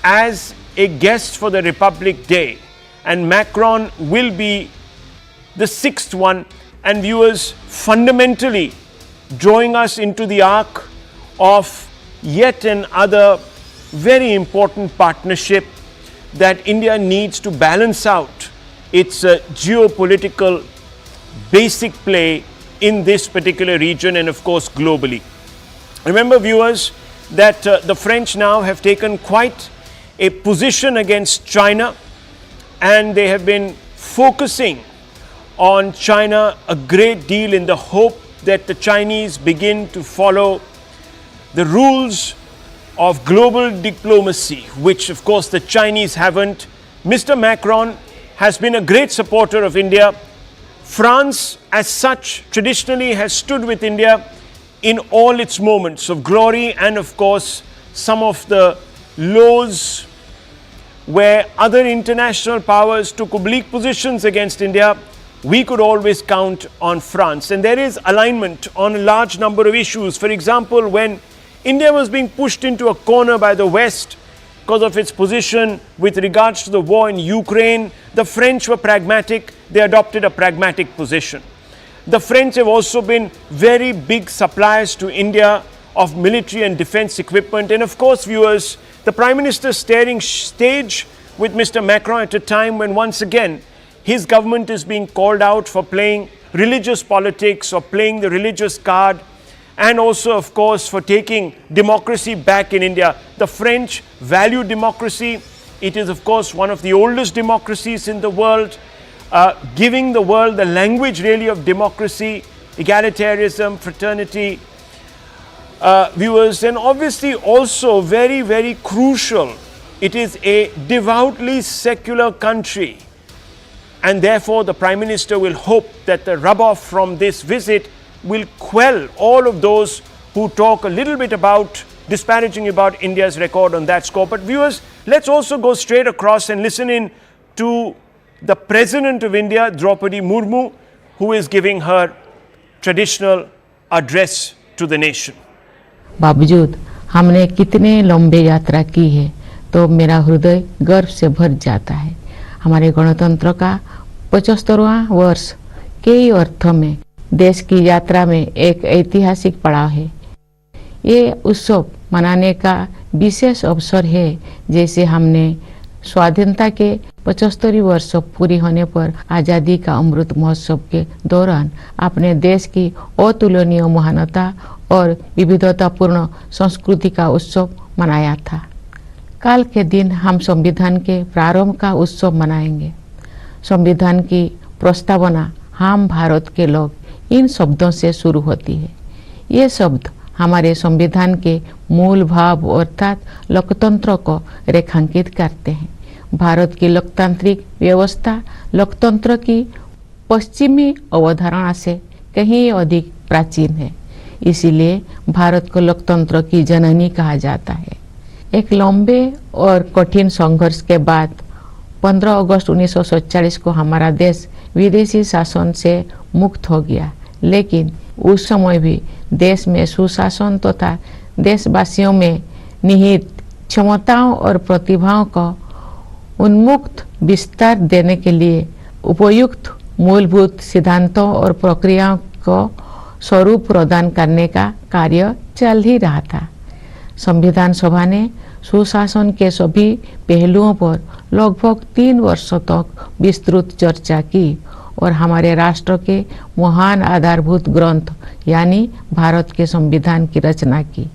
as a guest for the Republic Day, and Macron will be the sixth one, and viewers, fundamentally drawing us into the arc of yet another very important partnership that India needs to balance out its geopolitical basic play in this particular region and of course globally. Remember, viewers, that the French now have taken quite a position against China, and they have been focusing on China a great deal in the hope that the Chinese begin to follow the rules of global diplomacy, which of course the Chinese haven't. Mr. Macron has been a great supporter of India. France as such traditionally has stood with India in all its moments of glory and of course some of the lows where other international powers took oblique positions against India. We could always count on France, and there is alignment on a large number of issues. For example, when India was being pushed into a corner by the West because of its position with regards to the war in Ukraine, the French were pragmatic. They adopted a pragmatic position. The French have also been very big suppliers to India of military and defense equipment. And of course, viewers, the Prime Minister staring stage with Mr. Macron at a time when once again his government is being called out for playing religious politics or playing the religious card, and also of course for taking democracy back in India. The French value democracy. It is of course one of the oldest democracies in the world, giving the world the language really of democracy, egalitarianism, fraternity, viewers, and obviously also very, very crucial, it is a devoutly secular country, and therefore the Prime Minister will hope that the rub-off from this visit will quell all of those who talk a little bit about disparaging about India's record on that score. But viewers, let's also go straight across and listen in to the President of India, Draupadi Murmu, who is giving her traditional address to the nation. बावजूद हमने कितने लंबे यात्रा की है तो मेरा हृदय गर्व से भर जाता है। हमारे गणतंत्र का 75वां वर्ष कई अर्थों में देश की यात्रा में एक ऐतिहासिक पड़ाव है। ये उत्सव मनाने का विशेष अवसर है, जैसे हमने स्वाधीनता के 75 वर्ष पूरी होने पर आज़ादी का अमृत महोत्सव के दौरान अपने देश की अतुलनीय महानता और विविधतापूर्ण संस्कृति का उत्सव मनाया था। कल के दिन हम संविधान के प्रारंभ का उत्सव मनाएंगे। संविधान की प्रस्तावना हम भारत के लोग इन शब्दों से शुरू होती है। ये शब्द हमारे संविधान के मूल भाव अर्थात लोकतंत्र को रेखांकित करते हैं। भारत की लोकतांत्रिक व्यवस्था लोकतंत्र की पश्चिमी अवधारणा से कहीं अधिक प्राचीन है, इसीलिए भारत को लोकतंत्र की जननी कहा जाता है। एक लंबे और कठिन संघर्ष के बाद 15 अगस्त 1947 को हमारा देश विदेशी शासन से मुक्त हो गया, लेकिन उस समय भी देश में सुशासन तथा देशवासियों में निहित क्षमताओं और प्रतिभाओं को उन्मुक्त विस्तार देने के लिए उपयुक्त मूलभूत सिद्धांतों और प्रक्रियाओं को स्वरूप प्रदान करने का कार्य चल ही रहा था। संविधान सभा ने सुशासन के सभी पहलुओं पर लगभग 3 वर्षों तक विस्तृत चर्चा की और हमारे राष्ट्र के महान आधारभूत ग्रंथ यानी भारत के संविधान की रचना की।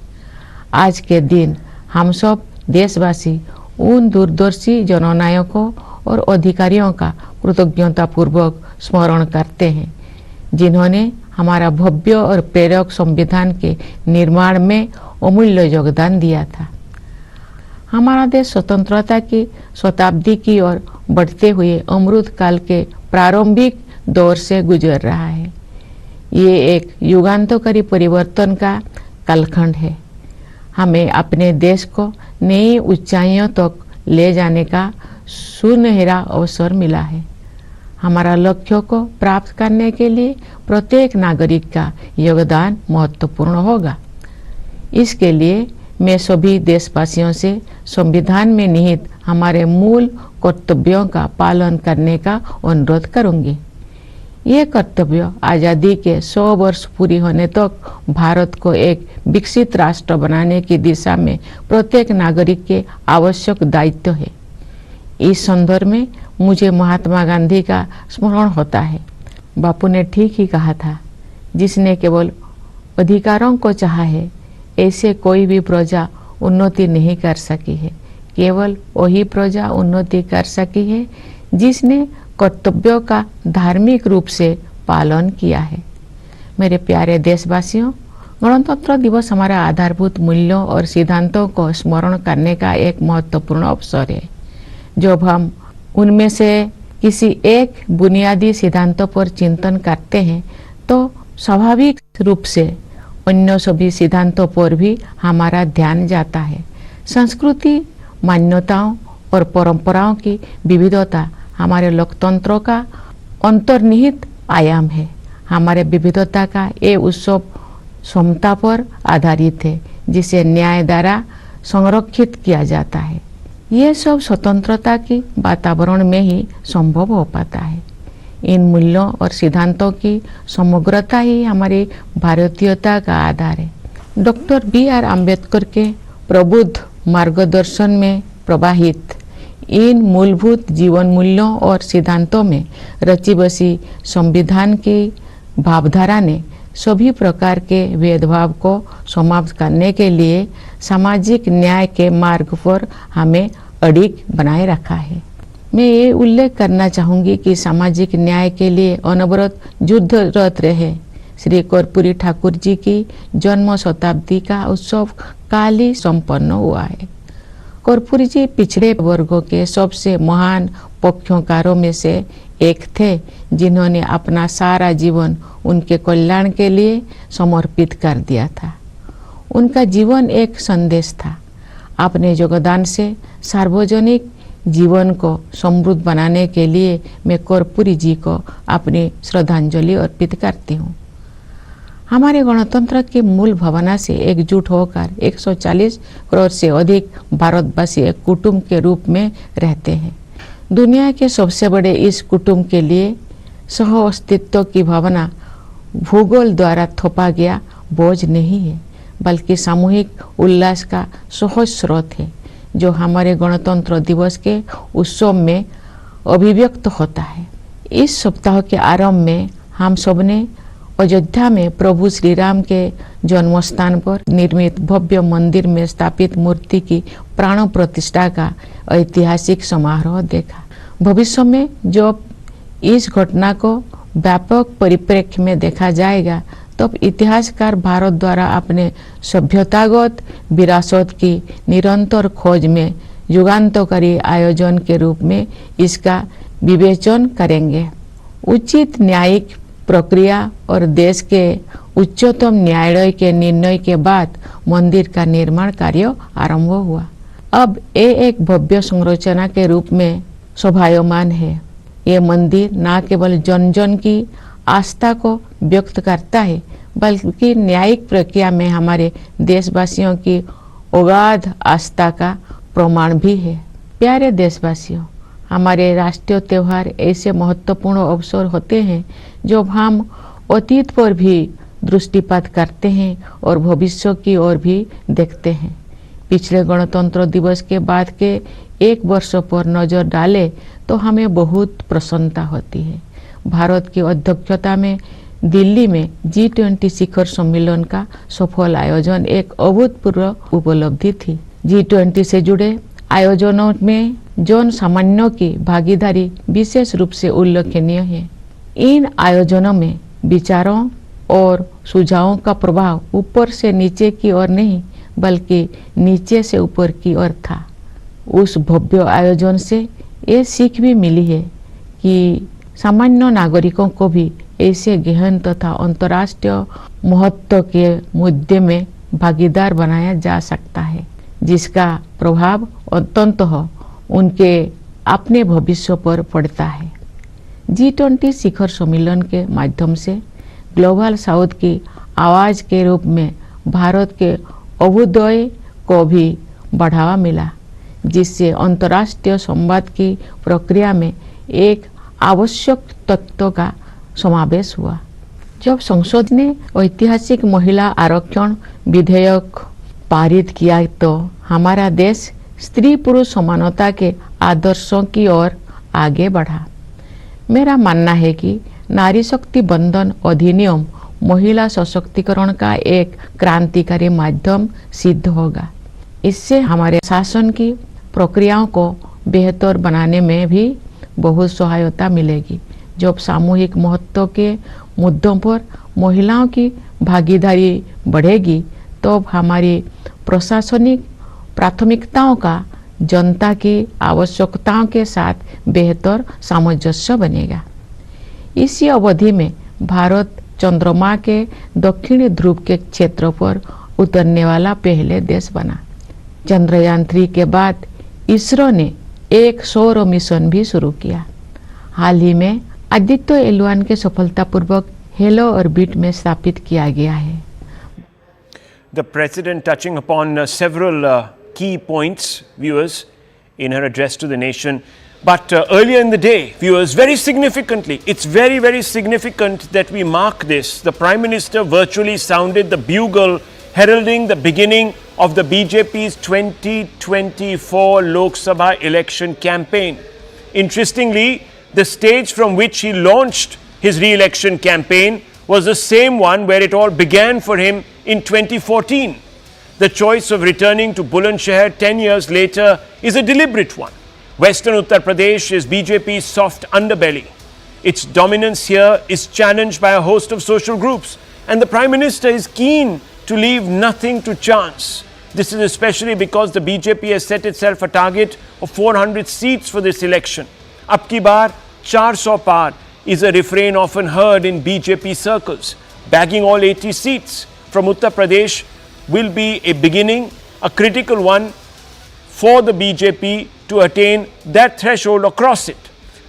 आज के दिन हम सब देशवासी उन दूरदर्शी जननायकों और अधिकारियों का कृतज्ञतापूर्वक स्मरण करते हैं, जिन्होंने हमारा भव्य और प्रेरक संविधान के निर्माण में अमूल्य योगदान दिया था। हमारा देश स्वतंत्रता की शताब्दी की ओर बढ़ते हुए अमृत काल के प्रारंभिक दौर से गुजर रहा है। ये एक युगांतकारी परिवर्तन का कालखंड है। हमें अपने देश को नई ऊंचाइयों तक ले जाने का सुनहरा अवसर मिला है। हमारा लक्ष्यों को प्राप्त करने के लिए प्रत्येक नागरिक का योगदान महत्वपूर्ण होगा। इसके लिए मैं सभी देशवासियों से संविधान में निहित हमारे मूल कर्तव्यों का पालन करने का अनुरोध करूंगी। ये कर्तव्य आज़ादी के 100 वर्ष पूरी होने तक भारत को एक विकसित राष्ट्र बनाने की दिशा में प्रत्येक नागरिक के आवश्यक दायित्व है। इस संदर्भ में मुझे महात्मा गांधी का स्मरण होता है। बापू ने ठीक ही कहा था, जिसने केवल अधिकारों को चाहा है, ऐसे कोई भी प्रजा उन्नति नहीं कर सकी है। केवल वही प्रजा उन्नति कर सकी है जिसने कर्तव्यों का धार्मिक रूप से पालन किया है। मेरे प्यारे देशवासियों, गणतंत्र दिवस हमारा आधारभूत मूल्यों और सिद्धांतों को स्मरण करने का एक महत्वपूर्ण अवसर है। जब हम उनमें से किसी एक बुनियादी सिद्धांतों पर चिंतन करते हैं तो स्वाभाविक रूप से अन्य सभी सिद्धांतों पर भी हमारा ध्यान जाता है। संस्कृति, मान्यताओं और परंपराओं की विविधता हमारे लोकतंत्रों का अंतर्निहित आयाम है। हमारे विविधता का ये उत्सव समता पर आधारित है, जिसे न्याय द्वारा संरक्षित किया जाता है। ये सब स्वतंत्रता की वातावरण में ही संभव हो पाता है। इन मूल्यों और सिद्धांतों की समग्रता ही हमारी भारतीयता का आधार है। Doctor B.R. अम्बेडकर के प्रबुद्ध मार्गदर्शन में प्रवाहित इन मूलभूत जीवन मूल्यों और सिद्धांतों में रची बसी संविधान की भावधारा ने सभी प्रकार के भेदभाव को समाप्त करने के लिए सामाजिक न्याय के मार्ग पर हमें अडिग बनाए रखा है। मैं ये उल्लेख करना चाहूँगी कि सामाजिक न्याय के लिए अनवरत युद्धरत रहे श्री कर्पूरी ठाकुर जी की जन्म शताब्दी का उत्सव काल ही संपन्न हुआ है। कर्पूरी जी पिछड़े वर्गों के सबसे महान पक्षकारों में से एक थे, जिन्होंने अपना सारा जीवन उनके कल्याण के लिए समर्पित कर दिया था। उनका जीवन एक संदेश था। अपने योगदान से सार्वजनिक जीवन को समृद्ध बनाने के लिए मैं कर्पूरी जी को अपनी श्रद्धांजलि अर्पित करती हूँ। हमारे गणतंत्र की मूल भावना से एकजुट होकर 140 करोड़ से अधिक भारतवासी एक कुटुंब के रूप में रहते हैं। दुनिया के सबसे बड़े इस कुटुंब के लिए सह अस्तित्व की भावना भूगोल द्वारा थोपा गया बोझ नहीं है, बल्कि सामूहिक उल्लास का सहज स्रोत है, जो हमारे गणतंत्र दिवस के उत्सव में अभिव्यक्त होता है। इस सप्ताह के आरंभ में हम सबने अयोध्या में प्रभु श्री राम के जन्म स्थान पर निर्मित भव्य मंदिर में स्थापित मूर्ति की प्राण प्रतिष्ठा का ऐतिहासिक समारोह देखा। भविष्य में जब इस घटना को व्यापक परिप्रेक्ष्य में देखा जाएगा, तब इतिहासकार भारत द्वारा अपने सभ्यतागत विरासत की निरंतर खोज में युगांतकारी आयोजन के रूप में इसका विवेचन करेंगे। उचित न्यायिक प्रक्रिया और देश के उच्चतम न्यायालय के निर्णय के बाद मंदिर का निर्माण कार्य आरंभ हुआ। अब ये एक भव्य संरचना के रूप में शोभायमान है। ये मंदिर न केवल जन जन की आस्था को व्यक्त करता है, बल्कि न्यायिक प्रक्रिया में हमारे देशवासियों की अगाध आस्था का प्रमाण भी है। प्यारे देशवासियों, हमारे राष्ट्रीय त्यौहार ऐसे महत्वपूर्ण अवसर होते हैं जब हम अतीत पर भी दृष्टिपात करते हैं और भविष्य की ओर भी देखते हैं। पिछले गणतंत्र दिवस के बाद के एक वर्ष पर नजर डालें तो हमें बहुत प्रसन्नता होती है। भारत की अध्यक्षता में दिल्ली में G20 शिखर सम्मेलन का सफल आयोजन एक अभूतपूर्व उपलब्धि थी। G20 से जुड़े आयोजनों में जन सामान्यों की भागीदारी विशेष रूप से उल्लेखनीय है। इन आयोजनों में विचारों और सुझावों का प्रभाव ऊपर से नीचे की ओर नहीं, बल्कि नीचे से ऊपर की ओर था। उस भव्य आयोजन से ये सीख भी मिली है कि सामान्य नागरिकों को भी ऐसे गहन तथा अंतर्राष्ट्रीय महत्व के मुद्दे में भागीदार बनाया जा सकता है, जिसका प्रभाव अंततः उनके अपने भविष्य पर पड़ता है। G20 शिखर सम्मेलन के माध्यम से ग्लोबल साउथ की आवाज के रूप में भारत के अभ्युदय को भी बढ़ावा मिला, जिससे अंतर्राष्ट्रीय संवाद की प्रक्रिया में एक आवश्यक तत्व का समावेश हुआ। जब संसद ने ऐतिहासिक महिला आरक्षण विधेयक पारित किया तो हमारा देश स्त्री पुरुष समानता के आदर्शों की ओर आगे बढ़ा। मेरा मानना है कि नारी शक्ति बंधन अधिनियम महिला सशक्तिकरण का एक क्रांतिकारी माध्यम सिद्ध होगा। इससे हमारे शासन की प्रक्रियाओं को बेहतर बनाने में भी बहुत सहायता मिलेगी। जब सामूहिक महत्व के मुद्दों पर महिलाओं की भागीदारी बढ़ेगी तो हमारी प्रशासनिक प्राथमिकताओं का जनता की आवश्यकताओं के साथ बेहतर सामंजस्य बनेगा। इसी अवधि में भारत चंद्रमा के दक्षिणी ध्रुव के क्षेत्र पर उतरने वाला पहले देश बना। चंद्रयान-3 के बाद इसरो ने एक सौर मिशन भी शुरू किया। हाल ही में आदित्य L1 के सफलतापूर्वक हेलो ऑर्बिट में स्थापित किया गया है। The President touching upon several key points, viewers, in her address to the nation. But earlier in the day, viewers, very significantly, it's very, very significant that we mark this. The Prime Minister virtually sounded the bugle heralding the beginning of the BJP's 2024 Lok Sabha election campaign. Interestingly, the stage from which he launched his re-election campaign was the same one where it all began for him in 2014. The choice of returning to Bulandshahr 10 years later is a deliberate one. Western Uttar Pradesh is BJP's soft underbelly. Its dominance here is challenged by a host of social groups, and the Prime Minister is keen to leave nothing to chance. This is especially because the BJP has set itself a target of 400 seats for this election. Ab ki baar 400 par is a refrain often heard in BJP circles. Bagging all 80 seats from Uttar Pradesh will be a beginning, a critical one for the BJP to attain that threshold or cross it.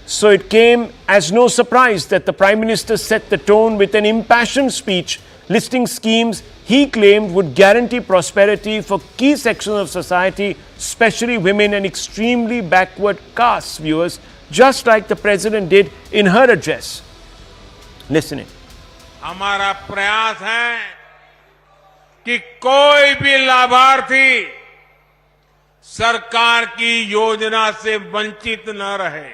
So it came as no surprise that the Prime Minister set the tone with an impassioned speech listing schemes he claimed would guarantee prosperity for key sections of society, especially women and extremely backward castes, viewers, just like the President did in her address. Listening. हमारा प्रयास है कि कोई भी लाभार्थी सरकार की योजना से वंचित न रहे।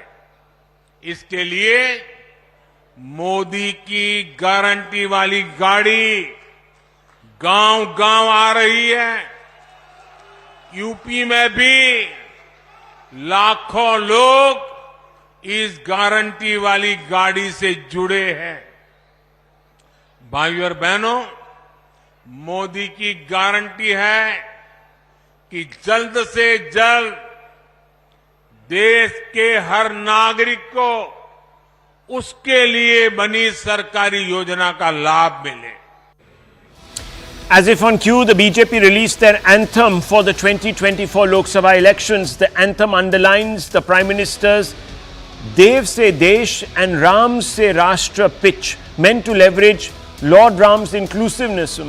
इसके लिए मोदी की गारंटी वाली गाड़ी गांव-गांव आ रही है। यूपी में भी लाखों लोग इस गारंटी वाली गाड़ी से जुड़े हैं। भाइयों और बहनों, मोदी की गारंटी है कि जल्द से जल्द देश के हर नागरिक को उसके लिए बनी सरकारी योजना का लाभ मिले। As if on cue, the BJP released their anthem for the 2024 Lok Sabha elections. The anthem underlines the Prime Minister's Dev se Desh and Ram se Rashtra pitch, meant to leverage Lord Ram's inclusiveness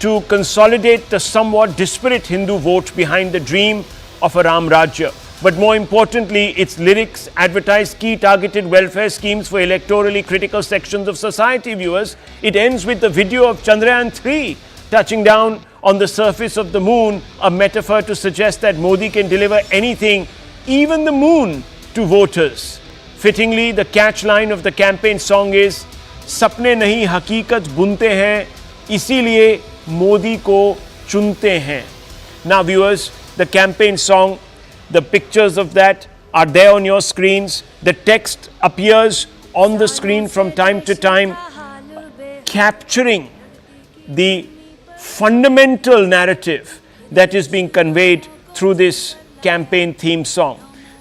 to consolidate the somewhat disparate Hindu vote behind the dream of a Ram Rajya. But more importantly, its lyrics advertise key targeted welfare schemes for electorally critical sections of society, viewers. It ends with the video of Chandrayaan-3 touching down on the surface of the moon, a metaphor to suggest that Modi can deliver anything, even the moon, to voters. Fittingly, the catch line of the campaign song is "Sapne nahi hakikat bunte hain, isiliye Modi ko chunte hain." Now, viewers, the campaign song, the pictures of that are there on your screens. The text appears on the screen from time to time, capturing the fundamental narrative that is being conveyed through this campaign theme song.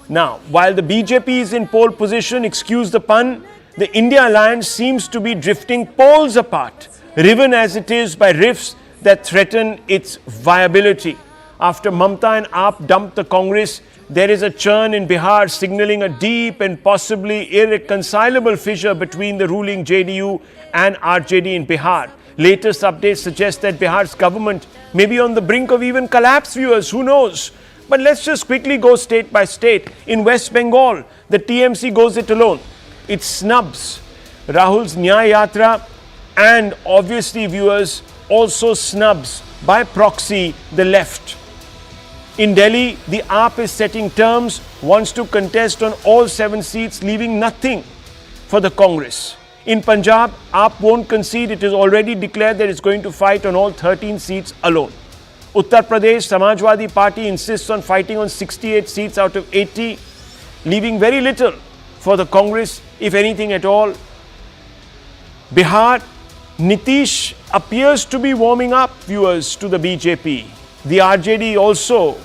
Now, while the BJP is in pole position, excuse the pun, the India alliance seems to be drifting poles apart, riven as it is by rifts that threaten its viability. After Mamta and AAP dumped the Congress, there is a churn in Bihar signaling a deep and possibly irreconcilable fissure between the ruling JDU and RJD in Bihar. Latest updates suggest that Bihar's government may be on the brink of even collapse, viewers. Who knows? But let's just quickly go state by state. In West Bengal, the TMC goes it alone. It snubs Rahul's N18L Yatra and obviously, viewers, also snubs by proxy the left. In Delhi, the AAP is setting terms, wants to contest on all 7 seats, leaving nothing for the Congress. In Punjab, AAP won't concede. It is already declared that it's going to fight on all 13 seats alone. Uttar Pradesh, Samajwadi Party insists on fighting on 68 seats out of 80, leaving very little for the Congress, if anything at all. Bihar, Nitish appears to be warming up, viewers, to the BJP. The RJD also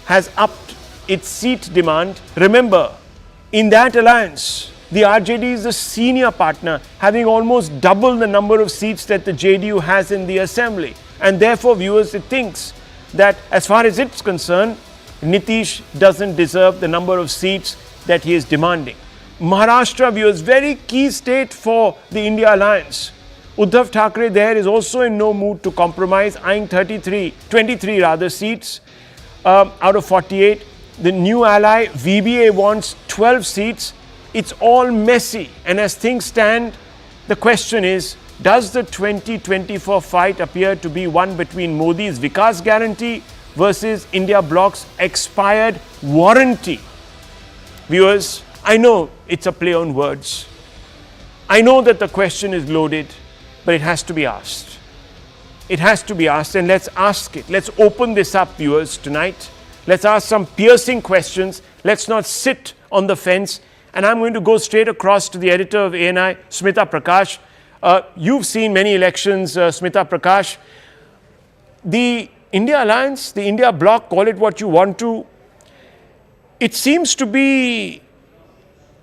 has upped its seat demand. Remember, in that alliance, the RJD is the senior partner, having almost double the number of seats that the JDU has in the assembly. And therefore, viewers, it thinks that as far as it's concerned, Nitish doesn't deserve the number of seats that he is demanding. Maharashtra, viewers, very key state for the India alliance. Uddhav Thackeray there is also in no mood to compromise, eyeing 23 seats out of 48. The new ally, VBA, wants 12 seats. It's all messy. And as things stand, the question is, does the 2024 fight appear to be one between Modi's Vikas guarantee versus India bloc's expired warranty? Viewers, I know it's a play on words. I know that the question is loaded, but it has to be asked. It has to be asked, and let's ask it. Let's open this up, viewers, tonight. Let's ask some piercing questions. Let's not sit on the fence. And I'm going to go straight across to the editor of ANI, Smita Prakash. You've seen many elections, Smita Prakash. The India Alliance, the India Bloc, call it what you want to, it seems to be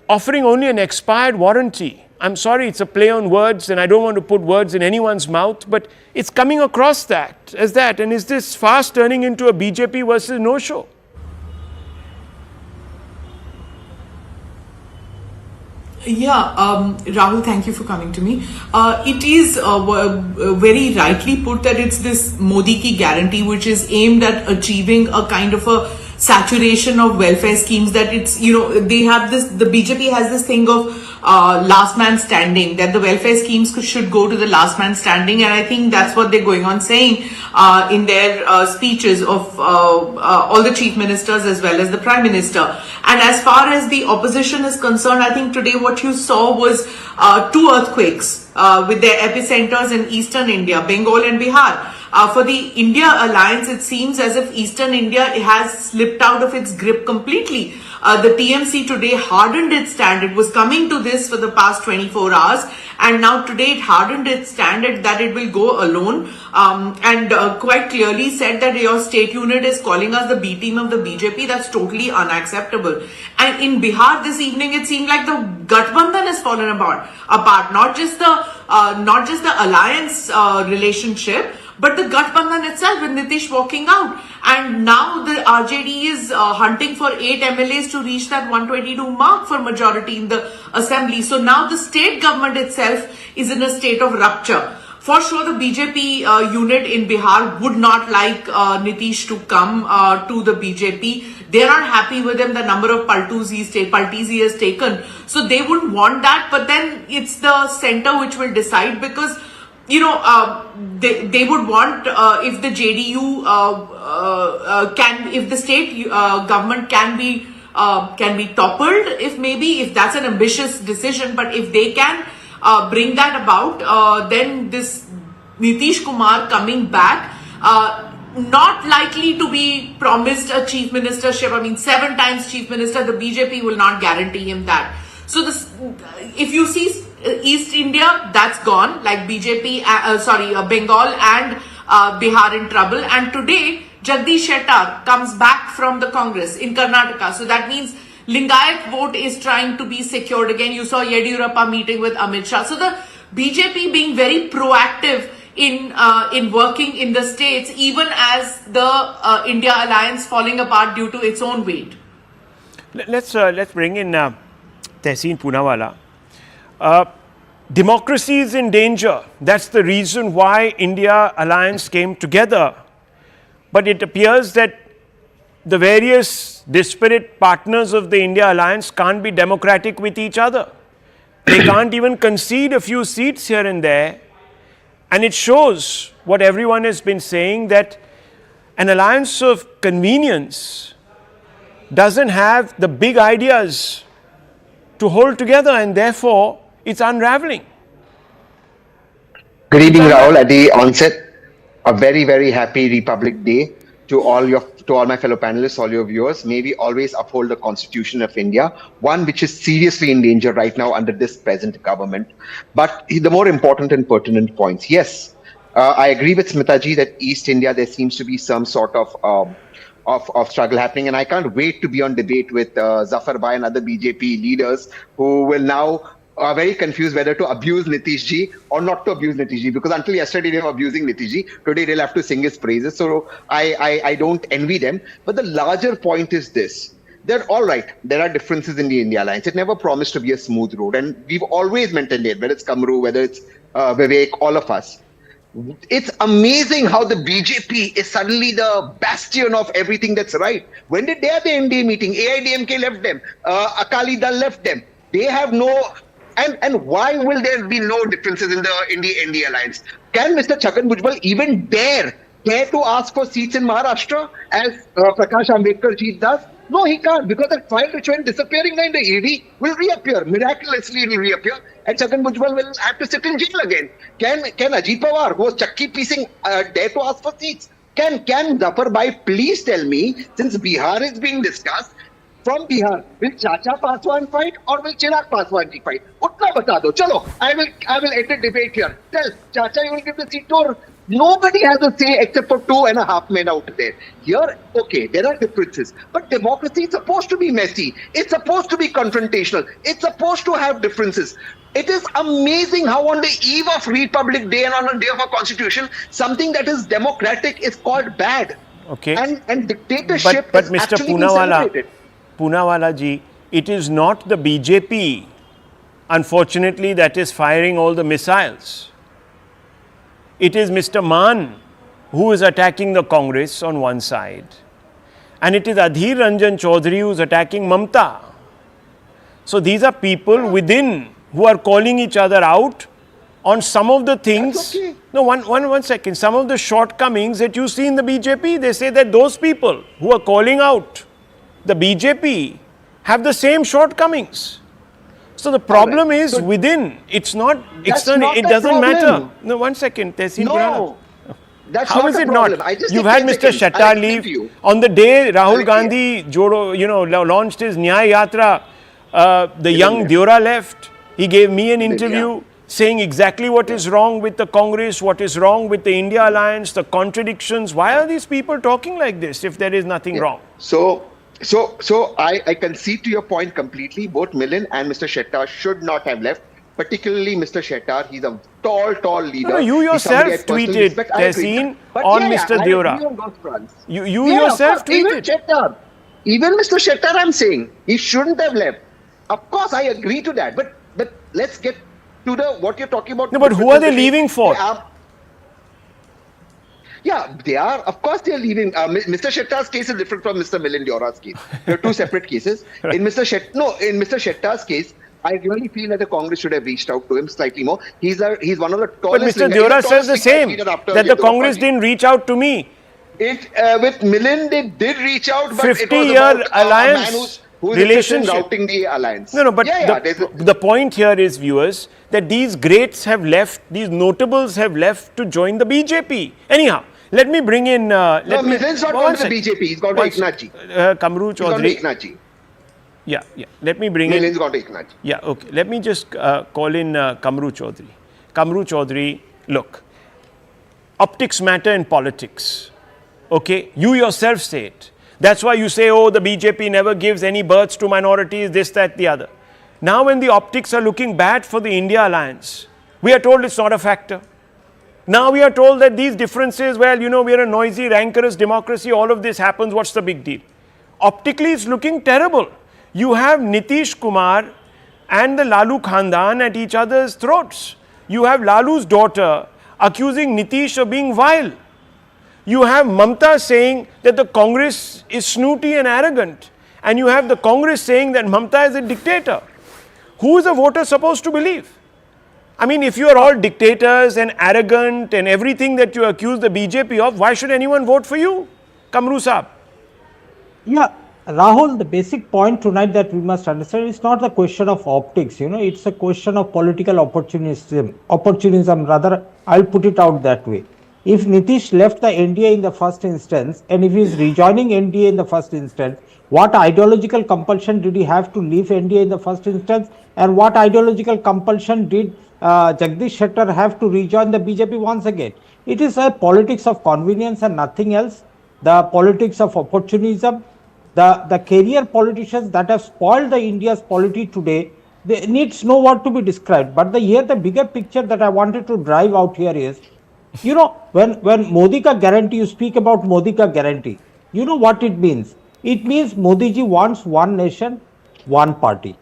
offering only an expired warranty. I'm sorry, it's a play on words, and I don't want to put words in anyone's mouth, but it's coming across that as that. And is this fast turning into a BJP versus no-show? Yeah, Rahul, thank you for coming to me. It is very rightly put that it's this Modi ki guarantee, which is aimed at achieving a kind of a saturation of welfare schemes, that it's, they have this, the BJP has this thing of last man standing, that the welfare schemes should go to the last man standing, and I think that's what they're going on saying in their speeches of all the chief ministers as well as the prime minister. And as far as the opposition is concerned, I think today what you saw was 2 earthquakes with their epicenters in eastern India, Bengal and Bihar. For the India alliance, it seems as if eastern India has slipped out of its grip completely. The TMC today hardened its stand. It was coming to this for the past 24 hours, and now today it hardened its stand that it will go alone, and quite clearly said that your state unit is calling us the B team of the BJP. That's totally unacceptable. And in Bihar this evening, it seemed like the Gathbandhan has fallen apart. Not just the alliance relationship, but the Gathbandhan itself, with Nitish walking out. And now the RJD is hunting for 8 MLAs to reach that 122 mark for majority in the assembly. So now the state government itself is in a state of rupture. For sure, the BJP unit in Bihar would not like Nitish to come to the BJP. They are not happy with him, the number of paltis he has taken. So they wouldn't want that. But then it's the center which will decide, because they would want if the JDU if the state government can be toppled, if that's an ambitious decision, but if they can bring that about, then this Nitish Kumar coming back, not likely to be promised a chief ministership. I mean, 7 times chief minister, the BJP will not guarantee him that. So this, if you see East India, that's gone, like BJP, Bengal and Bihar in trouble. And today, Jagdish Shettar comes back from the Congress in Karnataka. So that means Lingayat vote is trying to be secured again. You saw Yediyurappa meeting with Amit Shah. So the BJP being very proactive in working in the states, even as the India alliance falling apart due to its own weight. Let's bring in Tehseen Poonawala. Democracy is in danger. That's the reason why India alliance came together. But it appears that the various disparate partners of the India alliance can't be democratic with each other. They can't even concede a few seats here and there. And it shows what everyone has been saying, that an alliance of convenience doesn't have the big ideas to hold together, and therefore it's unraveling. Good evening, Rahul. At the onset, a very, very happy Republic Day to all my fellow panelists, all your viewers. May we always uphold the Constitution of India, one which is seriously in danger right now under this present government. But the more important and pertinent points, yes, I agree with Smitaji that East India, there seems to be some sort of struggle happening, and I can't wait to be on debate with Zafar Bhai and other BJP leaders who will now are very confused whether to abuse Nitish ji or not to abuse Nitish ji, because until yesterday they were abusing Nitish ji. Today they'll have to sing his praises. So I don't envy them. But the larger point is this. They're all right. There are differences in the India alliance. It never promised to be a smooth road. And we've always maintained it, whether it's Kamru, whether it's Vivek, all of us. It's amazing how the BJP is suddenly the bastion of everything that's right. When did they have the NDA meeting? AIDMK left them. Akali Dal left them. They have no... And why will there be no differences in the NDA alliance? Can Mr. Chhagan Bhujbal even dare to ask for seats in Maharashtra as Prakash Ambedkar ji does? No, he can't, because that file which went disappearing in the ED will reappear. Miraculously, it will reappear. And Chhagan Bhujbal will have to sit in jail again. Can Ajit Pawar, who was chakki piecing, dare to ask for seats? Can Zafar Bhai please tell me, since Bihar is being discussed, from Bihar, will Chacha Paswan fight or will Chirag Paswan ji fight? Utna bata do. Chalo, I will enter debate here. Tell Chacha, you will give the seat to her. Nobody has a say except for 2.5 men out there. Here, okay, there are differences. But democracy is supposed to be messy. It's supposed to be confrontational. It's supposed to have differences. It is amazing how on the eve of Republic Day and on the day of our constitution, something that is democratic is called bad. Okay. And dictatorship but is Mr. actually being celebrated. Poonawala ji, it is not the BJP, unfortunately, that is firing all the missiles. It is Mr. Maan who is attacking the Congress on one side, and it is Adhir Ranjan Chowdhury who is attacking Mamta. So these are people within who are calling each other out on some of the things. That's okay. No, one second. Some of the shortcomings that you see in the BJP, they say that those people who are calling out the BJP have the same shortcomings. So the problem is so within. It's not external. It doesn't matter. No, one second. No, that's how not is a it problem. not? You've had Mr. Shettar leave on the day Rahul Gandhi, launched his N18L Yatra. The young Deora left. He gave me an interview saying exactly what is wrong with the Congress, what is wrong with the India alliance, the contradictions. Why are these people talking like this if there is nothing wrong? So I concede to your point completely. Both Milind and Mr. Shettar should not have left. Particularly Mr. Shettar, he's a tall leader. No, you yourself tweeted, Tehseen, on Mr. Deora. You yourself tweeted. Even Mr. Shettar, I'm saying, he shouldn't have left. Of course, I agree to that. But let's get to what you're talking about. No, but who are they leaving for? Yeah, they are. Of course, they are leaving. Mr. Shettar's case is different from Mr. Milind Deora's case. There are two separate cases. Right. In Mr. Shettar's case, I really feel that the Congress should have reached out to him slightly more. He's one of the tallest. But Mr. Deora says the same, that the Congress didn't reach out to me. With Milind, they did reach out, but 50-year alliance relationship routing the alliance. No, but the point here is, viewers, that these greats have left, these notables have left to join the BJP. Anyhow, let me bring in... Milind's not going to the BJP, he's gone to Eknath ji. Kamru Chowdhury. Eknath ji. Yeah. Let me bring in... Milind's gone to Eknath ji. Yeah, okay. Let me just call in Kamru Chowdhury. Kamru Chowdhury, look, optics matter in politics. Okay? You yourself say it. That's why you say, oh, the BJP never gives any berths to minorities, this, that, the other. Now when the optics are looking bad for the India alliance, we are told it's not a factor. Now we are told that these differences, well, we are a noisy, rancorous democracy, all of this happens, what's the big deal? Optically, it's looking terrible. You have Nitish Kumar and the Lalu Khandan at each other's throats. You have Lalu's daughter accusing Nitish of being vile. You have Mamta saying that the Congress is snooty and arrogant. And you have the Congress saying that Mamta is a dictator. Who is the voter supposed to believe? I mean, if you are all dictators and arrogant and everything that you accuse the BJP of, why should anyone vote for you? Kamru Saab. Yeah, Rahul, the basic point tonight that we must understand is not the question of optics, it's a question of political opportunism rather, I'll put it out that way. If Nitish left the NDA in the first instance, and if he is rejoining NDA in the first instance, what ideological compulsion did he have to leave NDA in the first instance, and what ideological compulsion did Jagdish Shettar have to rejoin the BJP once again? It is a politics of convenience and nothing else, the politics of opportunism. The career politicians that have spoiled the India's polity today, they needs no word to be described. But here the bigger picture that I wanted to drive out here is, when Modi ka guarantee, you speak about Modi ka guarantee, you know what it means? It means Modi ji wants one nation, one party.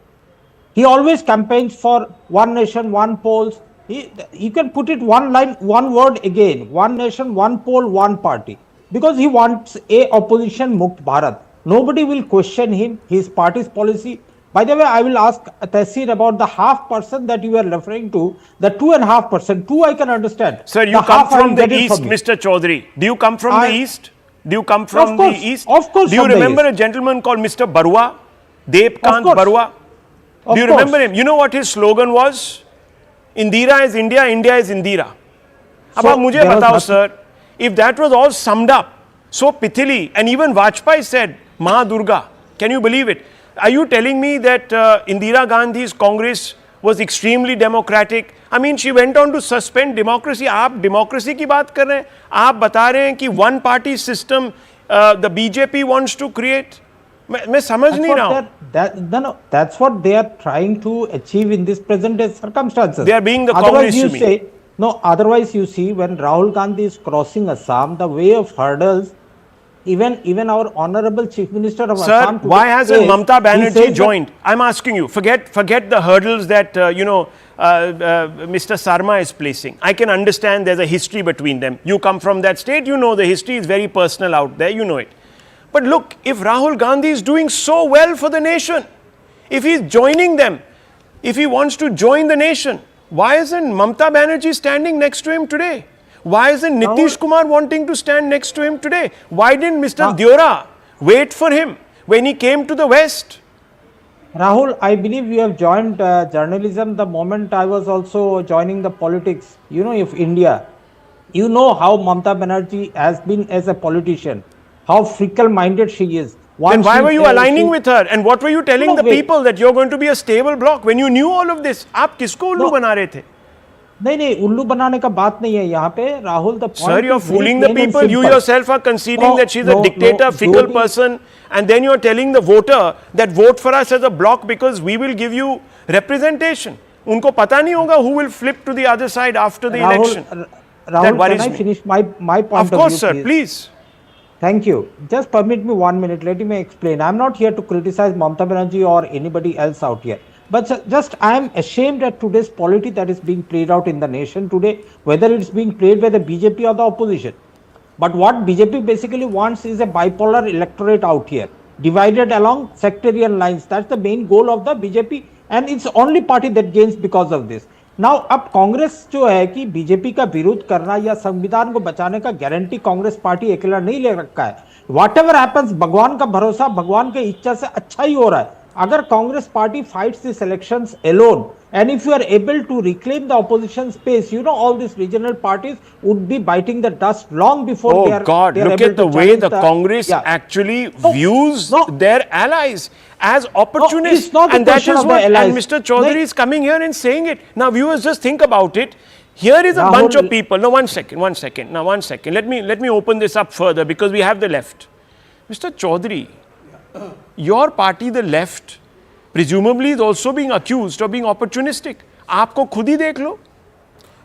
He always campaigns for one nation, one polls. You can put it one line, one word again, one nation, one poll, one party. Because he wants a opposition Mukt Bharat. Nobody will question him, his party's policy. By the way, I will ask Tehsir about the 0.5% that you are referring to, the 2.5%. 2 I can understand. Sir, you come from the east, Mr. Chaudhary. Do you come from the east? Do you come from the east? Of course. Do you remember a gentleman called Mr. Barua? Devkant Barua? Do you remember him? You know what his slogan was? Indira is India, India is Indira. Ab aap mujhe batao, sir, if that was all summed up so pithily, and even Vajpayee said, Ma Durga, can you believe it? Are you telling me that Indira Gandhi's Congress was extremely democratic? I mean, she went on to suspend democracy. आप democracy की बात कर रहे हैं? आप बता रहे हैं कि one party system the BJP wants to create? मैं समझ नहीं रहा हूँ. No, that's what they are trying to achieve in this present day circumstances. They are being the Congress to me. Otherwise you see, when Rahul Gandhi is crossing Assam, the way of hurdles, even our honorable Chief Minister of Assam. Sir, why hasn't Mamata Banerjee joined? I'm asking you. Forget the hurdles that Mr. Sarma is placing. I can understand there's a history between them. You come from that state, you know the history is very personal out there, you know it. But look, if Rahul Gandhi is doing so well for the nation, if he's joining them, if he wants to join the nation, why isn't Mamata Banerjee standing next to him today? Why isn't Nitish Kumar wanting to stand next to him today? Why didn't Mr. Deora wait for him when he came to the West? Rahul, I believe you have joined journalism the moment I was also joining the politics, of India. You know how Mamata Banerjee has been as a politician, how fickle-minded she is. Then why were you aligning with her? And what were you telling the people that you're going to be a stable bloc when you knew all of this? आप किसको उल्लू बना रहे थे? नहीं उल्लू बनाने का बात नहीं है यहाँ पे, Rahul. The Sir, you're fooling the people. You yourself are conceding that she's a dictator, fickle person, and then you're telling the voter that vote for us as a bloc because we will give you representation. उनको पता नहीं होगा who will flip to the other side after the election. Rahul, can I finish my point of view? Of course, sir. Please. Thank you. Just permit me 1 minute. Let me explain. I'm not here to criticize Mamata Banerjee or anybody else out here. But just I am ashamed at today's polity that is being played out in the nation today, whether it's being played by the BJP or the opposition. But what BJP basically wants is a bipolar electorate out here, divided along sectarian lines. That's the main goal of the BJP, and it's the only party that gains because of this. Now, अब कांग्रेस जो है कि BJP का विरोध करना या संविधान को बचाने का गारंटी कांग्रेस पार्टी अकेला नहीं ले रखा है. Whatever happens, भगवान का भरोसा, भगवान के इच्छा से अच्छा ही हो रहा है. अगर Congress party fights these elections alone, and if you are able to reclaim the opposition space, all these regional parties would be biting the dust long before they are. Oh God, look at the way the Congress actually views their allies as opportunists. And that is what, and Mr. Chaudhary is coming here and saying it. Now viewers, just think about it. Here is a bunch of people. No, one second. Now, 1 second. Let me open this up further because we have the left. Mr. Chaudhary, your party, the left, presumably is also being accused of being opportunistic. आपको खुद ही देख लो.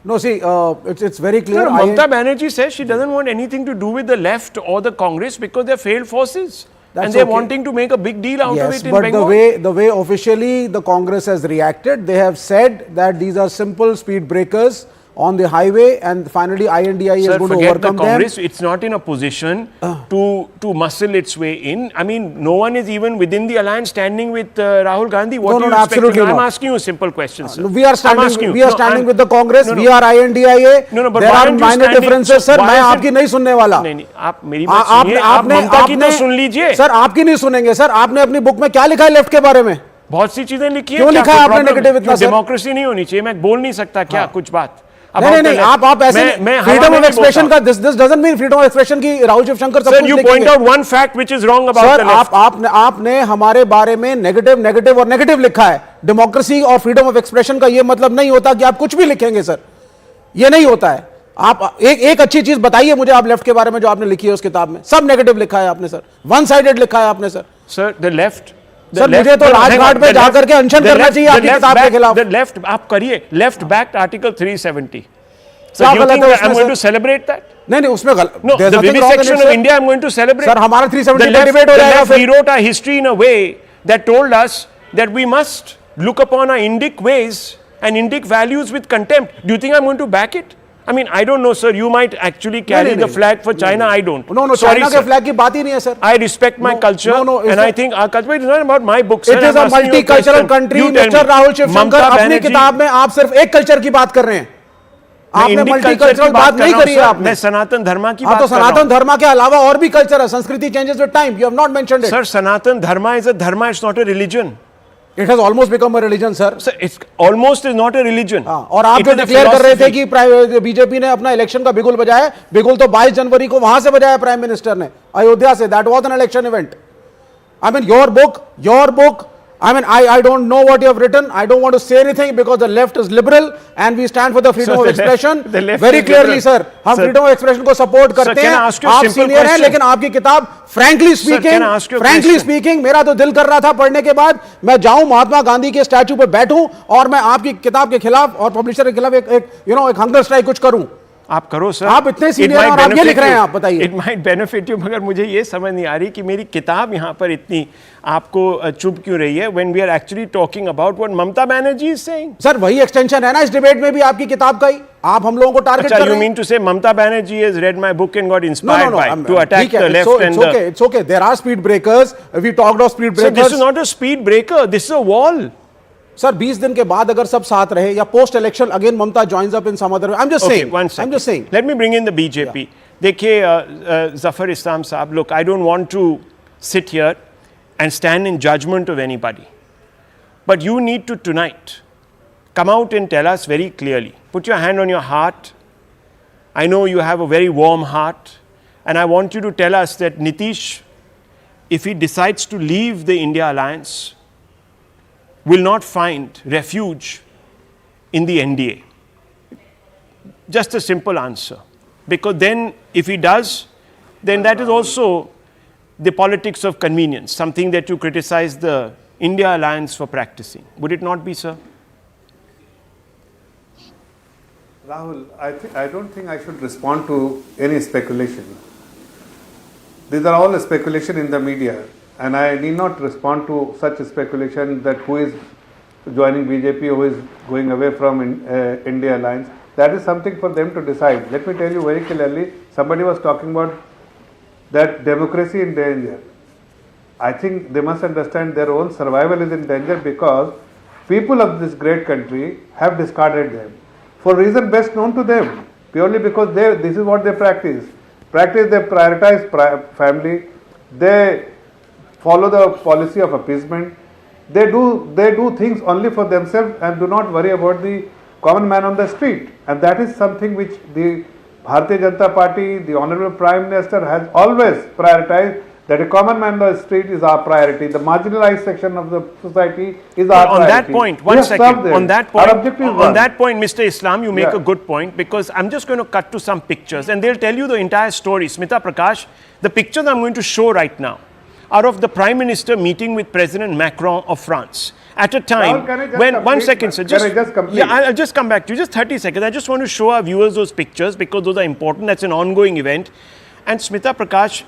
No, see, it's very clear. Mamata Banerjee says she doesn't want anything to do with the left or the Congress because they're failed forces. and they're wanting to make a big deal out of it in but Bengal. the way officially the Congress has reacted, they have said that these are simple speed breakers on the highway, and finally I.N.D.I.A is Sir, going to forget overcome the Congress. them. It's not in a position to muscle its way in. I mean, no one is even within the alliance standing with Rahul Gandhi. What do you expect? absolutely I'm not. asking you a simple question, sir. We are standing. I'm asking you. We are standing with the Congress. We are I.N.D.I.A. No, but there why are aren't you minor standing- differences, sir. why मैं isn't- आपकी नहीं सुनने वाला. नहीं नहीं, आप मेरी बात सुनिए. आप ममता की तो सुन लीजिए. सर आपकी नहीं सुनेंगे सर. आपने अपनी बुक में क्या लिखा है लेफ्ट के बारे में? बहुत सी चीजें लिखी है. क्यों क्या लिखा है कोई आपने problem negative है? इतना, सर? डेमोक्रेसी नहीं होनी चाहिए. मैं बोल नहीं सकता क्या कुछ बात. नहीं आप ऐसे फ्रीडम ऑफ एक्सप्रेशन का this doesn't mean freedom of expression की राहुल शिवशंकर सब Sir, you point out one fact which is wrong about the left. आपने हमारे बारे में नेगेटिव और नेगेटिव लिखा है. डेमोक्रेसी और फ्रीडम ऑफ एक्सप्रेशन का ये मतलब नहीं होता कि आप कुछ भी लिखेंगे सर. ये नहीं होता है. आप एक अच्छी चीज बताइए मुझे आप लेफ्ट के बारे में जो आपने लिखी है उस किताब में. सब नेगेटिव लिखा है आपने सर. वन साइडेड लिखा है आपने sir. Sir the left sir मुझे तो राजघाट पे जाकर के अनशन करना चाहिए आपकी किताब के खिलाफ. द लेफ्ट आप करिए. Left backed article 370. So क्या do you गलत think है that I'm उसमें, going sir? to celebrate that? नहीं उसमें गलत. No, the vivisection of India I'm going to celebrate. Sir हमारा 370 the डिबेट हो जाएगा left फिर. rewrote our history in a way that told us that we must look upon our Indic ways and Indic values with contempt. Do you think I'm going to back it? I mean, I don't know, sir. You might actually carry the flag for China. I don't. No, Sorry, China sir. के flag की बात ही नहीं है sir. I respect my culture, and I think our culture is not about my book. Sir, It is I'm a asking you multicultural question. country. You tell Mr. me. Rahul Shivshankar Mamata अपनी Banerjee- किताब में आप सिर्फ एक culture की बात कर रहे हैं. आपने Indic culture मल्टीकल्चरल की बात नहीं कर रहा करी हूं, है sir. आपने. मैं सनातन धर्म की हाँ बात तो कर रहा हूं. सनातन धर्म के अलावा और भी कल्चर है. संस्कृति changes with time. You have not mentioned it. Sir, Sanatan Dharma is a dharma. It's not a religion. It has almost become a religion sir. Sir, it's almost is not a religion. और आप It जो is a declare कर रहे थे philosophy. कि BJP ने अपना election का बिगुल बजाया. बिगुल तो 22 जनवरी को वहां से बजाया प्राइम मिनिस्टर ने अयोध्या से. That was an election event. I mean your book I mean, I don't know what you have written. I don't want to say anything because the left is liberal and we stand for the freedom of expression. the left Very is clearly, liberal. sir. हम Sir, freedom of expression को support करते can I हैं. ask you a आप simple senior हैं, question? लेकिन आपकी किताब, frankly speaking, can I ask you a question? मेरा तो दिल कर रहा था पढ़ने के बाद मैं जाऊं महात्मा गांधी के स्टैचू पर बैठूं और मैं आपकी किताब के खिलाफ और पब्लिशर के खिलाफ एक हंगर स्ट्राइक कुछ करूं. आप करो सर. आप इतने सीनियर हैं और आप ये लिख रहे हैं. आप बताइए. इट माइट बेनिफिट यू, मगर मुझे ये समझ नहीं आ रही कि मेरी किताब यहाँ पर इतनी आपको चुभ क्यों रही है when we are actually talking about what Mamata Banerjee is saying. Sir वही एक्सटेंशन है ना इस डिबेट में भी आपकी किताब का ही. आप हम लोगों को टारगेट कर अच्छा, रहे you हैं. mean to say Mamata Banerjee has read my book and got No, inspired by no. to attack the left and the... It's okay. There are speed breakers. We talked of speed So breakers. this is not a speed breaker. This is a wall. Sir 20 दिन के बाद अगर सब साथ रहे या post election again Mamata joins up in some other. I am just saying. I am just saying. Let me bring in the BJP. देखिए Zafar Islam साहब, look, I don't want to sit here and stand in judgment of anybody, but you need to tonight come out and tell us very clearly. Put your hand on your heart. I know you have a very warm heart, and I want you to tell us that Nitish, if he decides to leave the India alliance, will not find refuge in the N.D.A. Just a simple answer. Because then, if he does, then that is also the politics of convenience, something that you criticize the India alliance for practicing. Would it not be, sir? Rahul, I don't think I should respond to any speculation. These are all speculation in the media, and I need not respond to such a speculation that who is joining BJP, who is going away from India alliance. That is something for them to decide. Let me tell you very clearly, somebody was talking about that democracy in danger. I think they must understand their own survival is in danger because people of this great country have discarded them for reason best known to them, purely because this is what they practice. They prioritize family, they follow the policy of appeasement, they do things only for themselves and do not worry about the common man on the street. And that is something which the Bharatiya Janata Party, the Honorable Prime Minister has always prioritized, that a common man on the street is our priority. The marginalized section of the society is our priority. On that point, one second. On that point, Mr. Islam, you make a good point, because I'm just going to cut to some pictures and they'll tell you the entire story. Smita Prakash, the pictures I'm going to show right now are of the Prime Minister meeting with President Macron of France at a time when, one second, sir, I'll just come back to you, just 30 seconds. I just want to show our viewers those pictures because those are important. That's an ongoing event. And Smita Prakash,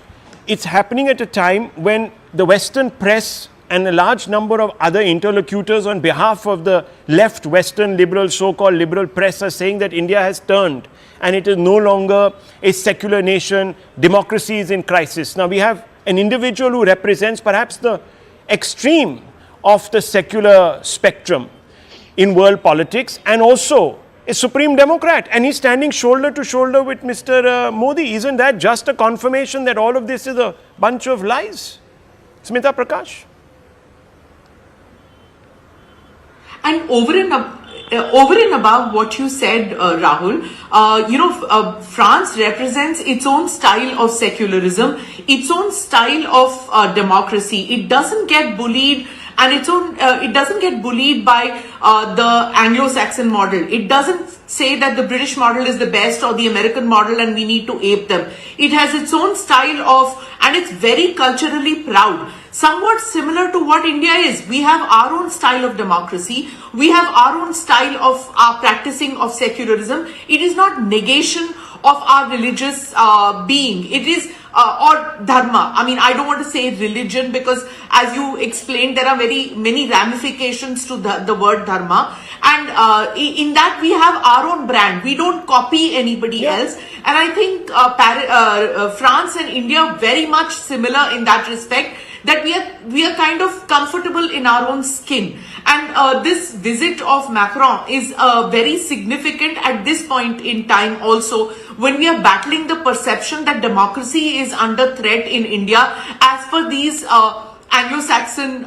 it's happening at a time when the Western press and a large number of other interlocutors on behalf of the left Western liberal, so-called liberal press are saying that India has turned and it is no longer a secular nation, democracy is in crisis. Now we have an individual who represents perhaps the extreme of the secular spectrum in world politics and also a supreme democrat, and he's standing shoulder to shoulder with Mr. Modi. Isn't that just a confirmation that all of this is a bunch of lies? Smita Prakash? And over and above what you said, Rahul, France represents its own style of secularism, its own style of democracy. It doesn't get bullied, and it doesn't get bullied by the Anglo-Saxon model. It doesn't say that the British model is the best or the American model and we need to ape them. It has its own style and it's very culturally proud. Somewhat similar to what India is. We have our own style of democracy. We have our own style of our practicing of secularism. It is not negation of our religious being. It is or dharma. I mean, I don't want to say religion because, as you explained, there are very many ramifications to the word dharma. And in that we have our own brand. We don't copy anybody else. And I think France and India are very much similar in that respect, that we are kind of comfortable in our own skin. And this visit of Macron is very significant at this point in time also, when we are battling the perception that democracy is under threat in India as per these Anglo-Saxon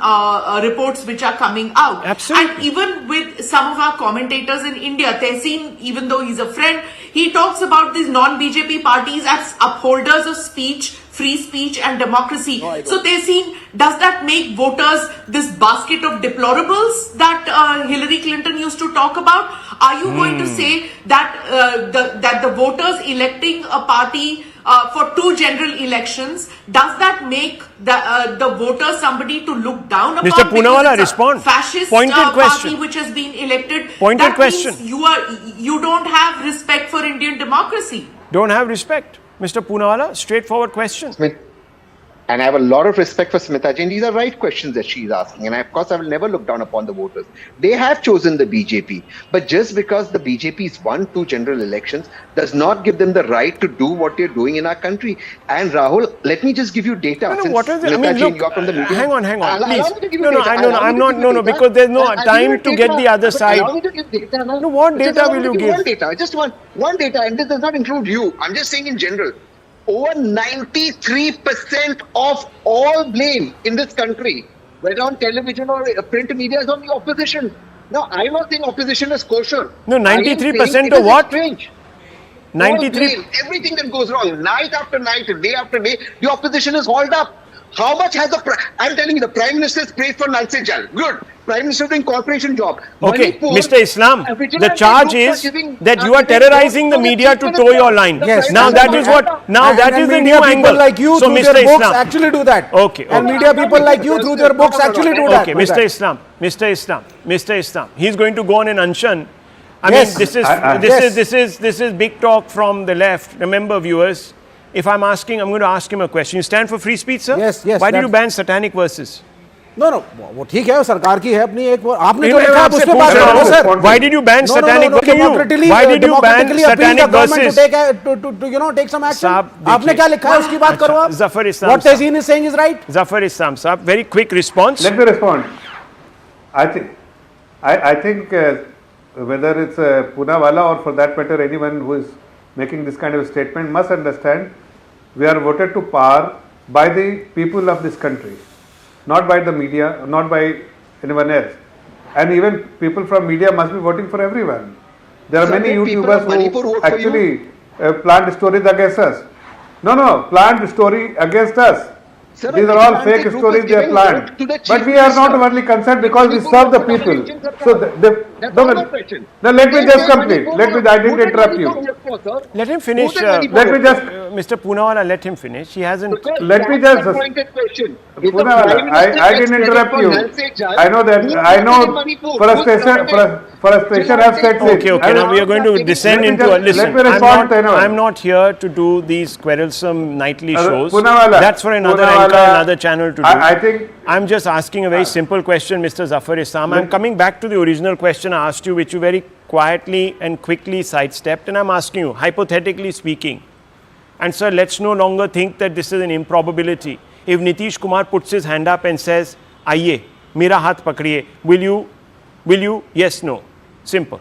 reports which are coming out. Absolutely. And even with some of our commentators in India, Tehseen, even though he's a friend, he talks about these non-BJP parties as upholders of speech, free speech and democracy. So Tehseen, does that make voters this basket of deplorables that Hillary Clinton used to talk about? Are you going to say that that the voters electing a party for 2 general elections, does that make the voter somebody to look down upon? Mr. Poonawala, respond. Fascist Pointed party question. which has been elected. Pointed that question. Means you don't have respect for Indian democracy. Don't have respect. Mr. Poonawala, straightforward question. And I have a lot of respect for Smita Ji, and these are right questions that she is asking. And of course, I will never look down upon the voters. They have chosen the BJP. But just because the BJP's won 2 general elections does not give them the right to do what they're doing in our country. And Rahul, let me just give you data. No, what is it? I Smita mean, Ji, look, you're from the media. hang on, Allow please. me to give you No, data. I'm not, because there's no time to get the other side. Allow me to give data. No, what data will you give? One data, just one data, and this does not include you. I'm just saying in general. Over 93% of all blame in this country, whether on television or print media, is on the opposition. Now, I'm not saying opposition is kosher. No, 93% of what? 93. Everything that goes wrong, night after night, day after day, the opposition is hauled up. How much has I'm telling you, the Prime Minister has prayed for Nalse Jal. Good. Prime Minister doing corporation job. Okay, Manipur, Mr. Islam, the charge is that you are terrorizing the media to toe your line. Yes. Now that is what, now that is the new angle. Like you, So through Mr. their books, Islam. actually do that. Okay. And media people like you, through their books, actually do that. Okay, Mr. Islam. He's going to go on an unshan. I Yes. mean, this is big talk from the left. Remember, viewers, if I'm going to ask him a question. You stand for free speech, sir? Yes, yes. Why did you ban satanic verses? No, वो ठीक है, सरकार की है अपनी एक वो आपने जो लिखा आप उस पे बात करो sir. Why did you ban satanic verses? Why did you ban satanic verses? To take some action. आपने क्या लिखा है उसकी बात करो आप. Zafar Islam. What Tehseen is saying is right. Zafar Islam, sir. Very quick response. Let me respond. I think whether it's Poonawala or for that matter anyone who is making this kind of a statement must understand we are voted to power by the people of this country, not by the media, not by anyone else. And even people from media must be voting for everyone. There are many YouTubers who actually plant stories against us. No, plant story against us. Sir, these are all fake stories they are planned. But we are not only concerned because we serve the people. So That's No, all no, my question. no, let me If just there's money complete. for Let me, roads, I didn't who take interrupt money you. from roads for, sir? Let him Who finish. take money for Let me roads? just, Mr. Poonawalla, let him finish. He hasn't. Because let me that's just, the pointed question. If the Poonawalla, Prime Minister I gets didn't credit interrupt for you. Nal Se Jal, I know that, who's I getting know money for? frustration, Who's government? frustration has set in. Okay, okay. I Now will- we are going to descend Let me into just- a listen. let me respond to anyone. I'm not here to do these quarrelsome nightly shows. Poonawalla, That's for another Poonawalla, anchor, another channel to do. I think I'm just asking a very simple question, Mr. Zafar Islam. I'm coming back to the original question I asked you, which you very quietly and quickly sidestepped, and I'm asking you, hypothetically speaking, and sir, let's no longer think that this is an improbability. If Nitish Kumar puts his hand up and says, "Aiye, mera haath pakdiye," will you? Yes, no. Simple.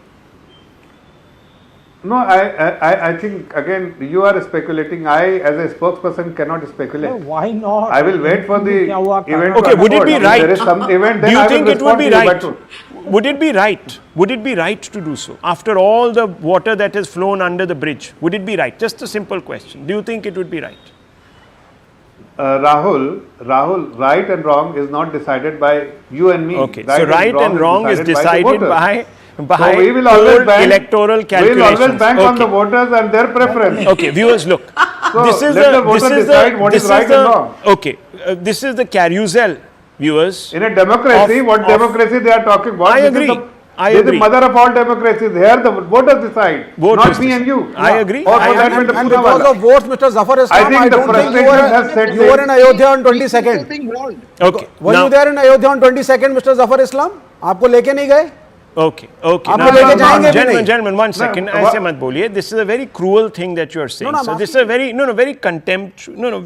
no, I think again you are speculating. I, as a spokesperson, cannot speculate. No, why not? I will wait for the event. Okay, to would it unfold. be If right? there is some event, then Do you I will think it would respond be to you, right? but- Would it be right? Would it be right to do so? After all the water that has flown under the bridge, would it be right? Just a simple question. Do you think it would be right? Rahul, right and wrong is not decided by you and me. Okay, so right and wrong is the decided voters. by So we will always cold bank, electoral we calculations. will always bank on the Okay. voters and their preference. Okay, viewers, look. So This is let the the voter this is decide the what this is right is the and wrong. okay. This is the carousel, viewers. In a democracy, what democracy they are talking about? I This agree. is the, I this agree. is the mother of all democracies. Here the voters decide, Voters not me decide. and you. I agree. Or I for that agree. matter, And because Poonawalla. of votes, Mr. Zafar Islam, I think I the don't think you frustration has set you were in. in Ayodhya on People 22nd. being warned. Okay. Were now, you there in Ayodhya on 22nd, Mr. Zafar Islam? आपको लेके नहीं गए? Okay, okay. आप Now, लोग लेके जाएंगे भी gentlemen, नहीं? gentlemen, one second. No, ऐसे मत बोलिए. This is a very cruel thing that you are saying. No, no, so I'm this is a very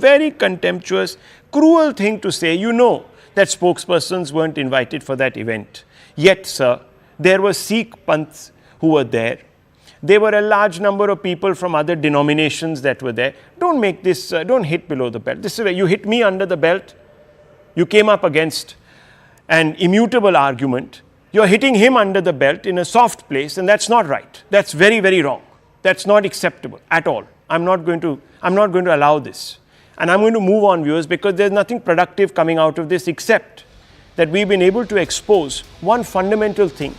very contemptuous, cruel thing to say. You know that spokespersons weren't invited for that event. Yet, sir, there were Sikh Panths who were there. There were a large number of people from other denominations that were there. Don't make this, don't hit below the belt. This is where you hit me under the belt. You came up against an immutable argument. You're hitting him under the belt in a soft place, and that's not right. That's very, very wrong. That's not acceptable at all. I'm not going to allow this. And I'm going to move on, viewers, because there's nothing productive coming out of this except that we've been able to expose one fundamental thing,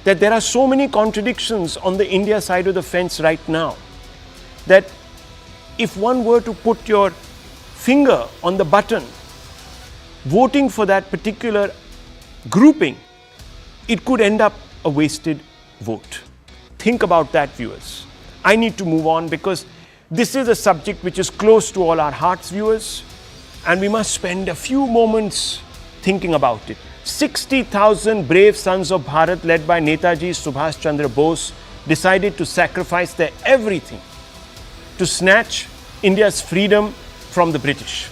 that there are so many contradictions on the India side of the fence right now, that if one were to put your finger on the button, voting for that particular grouping, it could end up a wasted vote. Think about that, viewers. I need to move on because this is a subject which is close to all our hearts, viewers, and we must spend a few moments thinking about it. 60,000 brave sons of Bharat led by Netaji Subhash Chandra Bose decided to sacrifice their everything to snatch India's freedom from the British.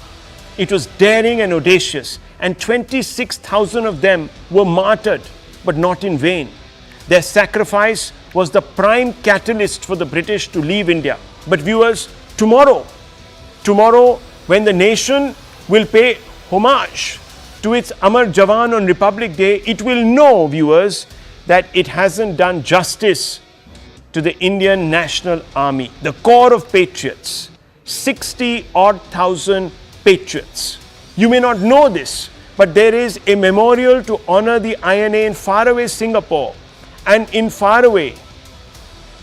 It was daring and audacious, and 26,000 of them were martyred, but not in vain. Their sacrifice was the prime catalyst for the British to leave India. But viewers, tomorrow, when the nation will pay homage to its Amar Jawan on Republic Day, it will know, viewers, that it hasn't done justice to the Indian National Army, the core of patriots, 60-odd thousand patriots. You may not know this, but there is a memorial to honor the I.N.A. in faraway Singapore and in faraway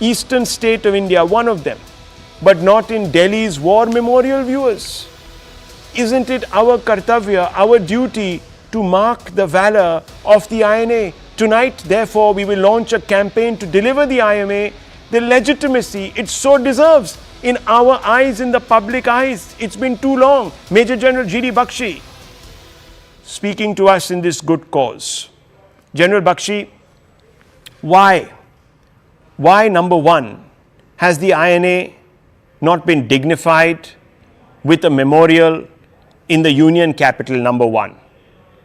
eastern state of India, one of them, but not in Delhi's war memorial, viewers. Isn't it our kartavya, our duty to mark the valor of the I.N.A.? Tonight, therefore, we will launch a campaign to deliver the I.N.A. the legitimacy it so deserves in our eyes, in the public eyes. It's been too long. Major General G.D. Bakshi speaking to us in this good cause. General Bakshi, why, number one, has the I.N.A. not been dignified with a memorial in the Union capital, number one?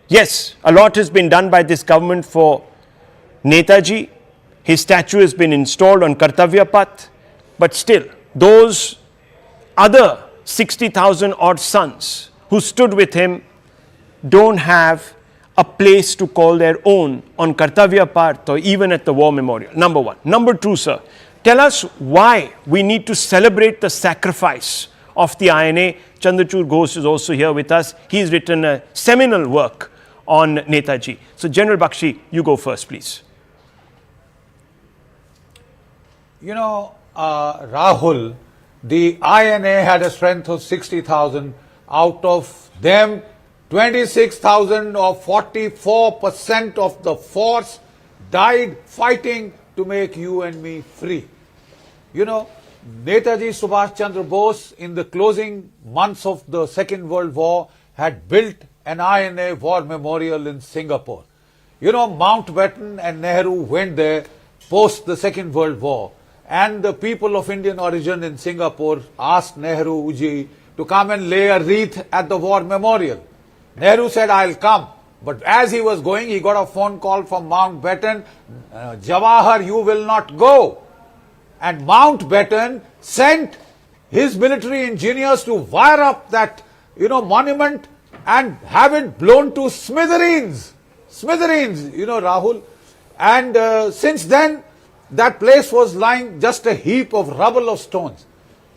Yes, a lot has been done by this government for Netaji. His statue has been installed on Kartavya Path, but still, those other 60,000 odd sons who stood with him don't have a place to call their own on Kartavya Path or even at the War Memorial, number one. Number two, sir, tell us why we need to celebrate the sacrifice of the I.N.A. Chandrachud Ghosh is also here with us. He's written a seminal work on Netaji. So, General Bakshi, you go first, please. Rahul, the I.N.A. had a strength of 60,000. Out of them, 26,000 or 44% of the force died fighting to make you and me free. Netaji Subhash Chandra Bose, in the closing months of the Second World War, had built an I.N.A. war memorial in Singapore. Mountbatten and Nehru went there post the Second World War, and the people of Indian origin in Singapore asked Nehru ji to come and lay a wreath at the war memorial. Nehru said, I'll come. But as he was going, he got a phone call from Mountbatten, Jawahar, you will not go. And Mountbatten sent his military engineers to wire up that, monument and have it blown to smithereens. Smithereens, Rahul. And since then, that place was lying just a heap of rubble of stones.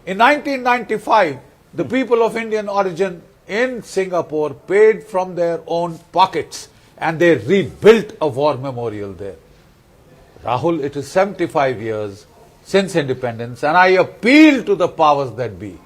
In 1995, the people of Indian origin in Singapore paid from their own pockets and they rebuilt a war memorial there. Rahul, it is 75 years since independence, and I appeal to the powers that be.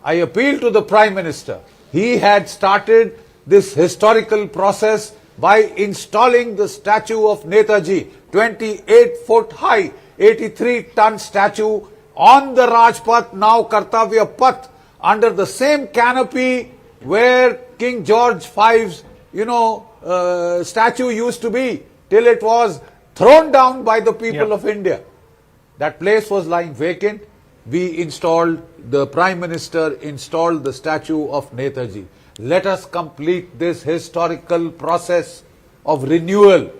I appeal to the Prime Minister. He had started this historical process by installing the statue of Netaji, 28 foot high, 83-ton statue on the Rajpath, now Kartavya Path, under the same canopy where King George V's, statue used to be, till it was thrown down by the people of India. That place was lying vacant. The Prime Minister installed the statue of Netaji. Let us complete this historical process of renewal,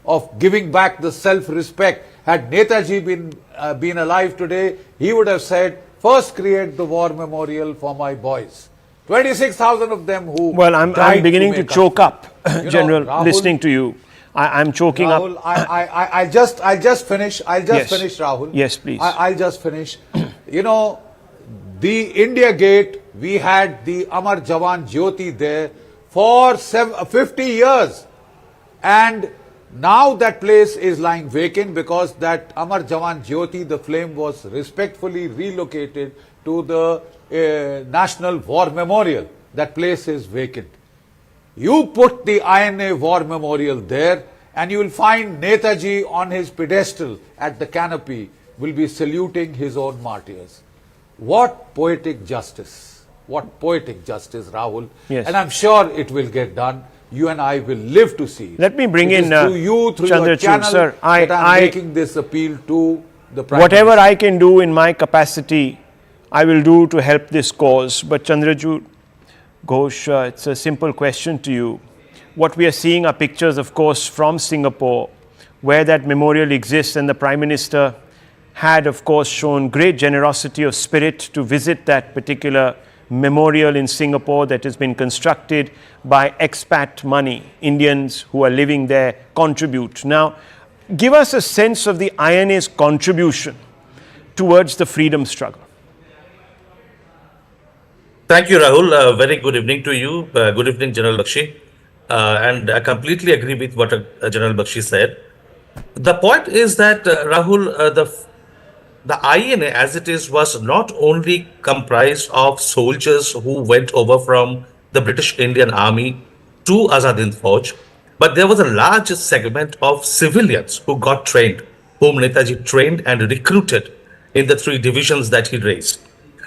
of giving back the self-respect. Had Netaji been alive today, he would have said, first create the war memorial for my boys. 26,000 of them who I'm beginning to choke up, General, Rahul, listening to you. I'm choking Rahul, up. I'll just finish, Rahul. Yes, please. I'll just finish. The India Gate, we had the Amar Jawan Jyoti there for 50 years. And now that place is lying vacant because that Amar Jawan Jyoti, the flame, was respectfully relocated to the National War Memorial. That place is vacant. You put the I.N.A. War Memorial there and you will find Netaji on his pedestal at the canopy will be saluting his own martyrs. What poetic justice. What poetic justice, Rahul. Yes. And I'm sure it will get done. You and I will live to see. Let me bring in through you, through your channel, sir, that I'm making this appeal to the Prime whatever Minister. I can do in my capacity, I will do to help this cause. But Chandraju Ghosh, it's a simple question to you. What we are seeing are pictures, of course, from Singapore, where that memorial exists, and the Prime Minister had, of course, shown great generosity of spirit to visit that particular memorial in Singapore that has been constructed by expat money. Indians who are living there contribute. Now, give us a sense of the I.N.A.'s contribution towards the freedom struggle. Thank you, Rahul. Very good evening to you. Good evening, General Bakshi. And I completely agree with what General Bakshi said. The point is that, Rahul, the I.N.A. as it is was not only comprised of soldiers who went over from the British Indian Army to Azad Hind Fauj, but there was a large segment of civilians who got trained, whom Netaji trained and recruited in the 3 divisions that he raised.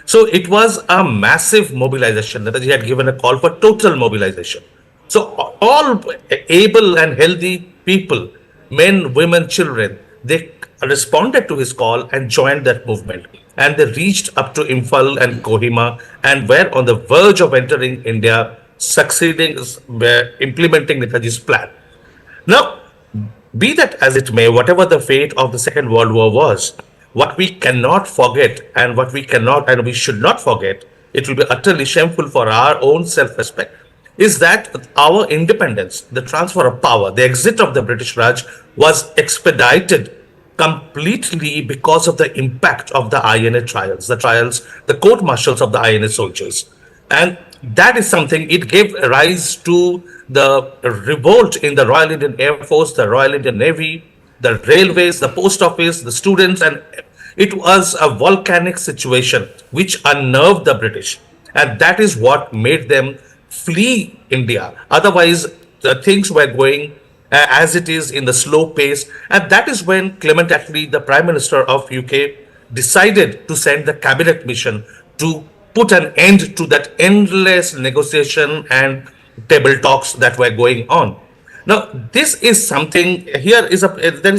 So it was a massive mobilization. Netaji had given a call for total mobilization. So all able and healthy people, men, women, children, they responded to his call and joined that movement. And they reached up to Imphal and Kohima and were on the verge of entering India, succeeding, implementing Netaji's plan. Now, be that as it may, whatever the fate of the Second World War was, what we cannot forget and what we cannot and we should not forget, it will be utterly shameful for our own self-respect, is that our independence, the transfer of power, the exit of the British Raj was expedited completely because of the impact of the I.N.A. trials, the court-martials of the I.N.A. soldiers. And that is something, it gave rise to the revolt in the Royal Indian Air Force, the Royal Indian Navy, the railways, the post office, the students, and It was a volcanic situation which unnerved the British, and that is what made them flee India. Otherwise, the things were going as it is in the slow pace, and that is when Clement Attlee, the Prime Minister of UK, decided to send the cabinet mission to put an end to that endless negotiation and table talks that were going on. Now, this is something, there is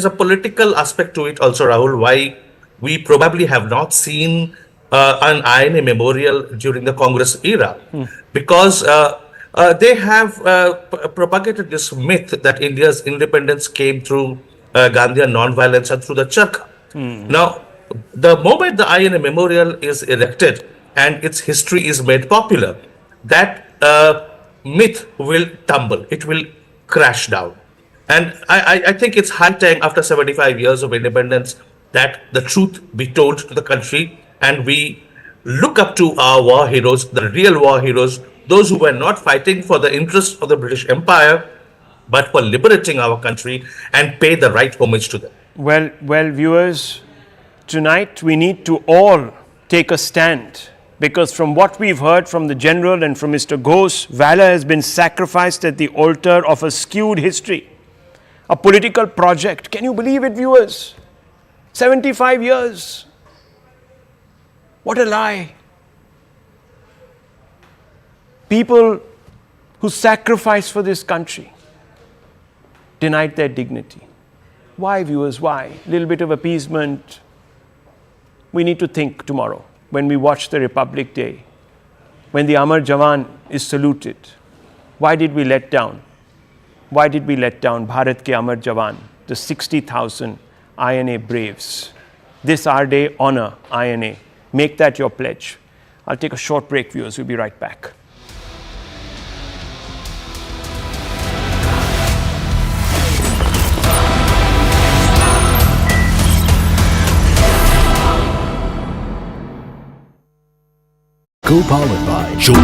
a political aspect to it also, Rahul, why we probably have not seen an I.N.A. memorial during the Congress era, because they have propagated this myth that India's independence came through Gandhian non-violence and through the Charkha. Now, the moment the I.N.A. memorial is erected and its history is made popular, that myth will tumble. It will crash down. And I think it's high time, after 75 years of independence, that the truth be told to the country, and we look up to our war heroes, the real war heroes, those who were not fighting for the interests of the British Empire, but for liberating our country, and pay the right homage to them. Well, viewers, tonight we need to all take a stand, because from what we've heard from the General and from Mr. Ghose, valor has been sacrificed at the altar of a skewed history, a political project. Can you believe it, viewers? 75 years. What a lie. People who sacrificed for this country denied their dignity. Why, viewers, why? A little bit of appeasement. We need to think tomorrow when we watch the Republic Day, when the Amar Jawan is saluted. Why did we let down? Why did we let down Bharat ke Amar Jawan, the 60,000 I.N.A. braves? This our day, honor I.N.A. Make that your pledge. I'll take a short break, viewers. We'll be right back. Co-powered by Joe.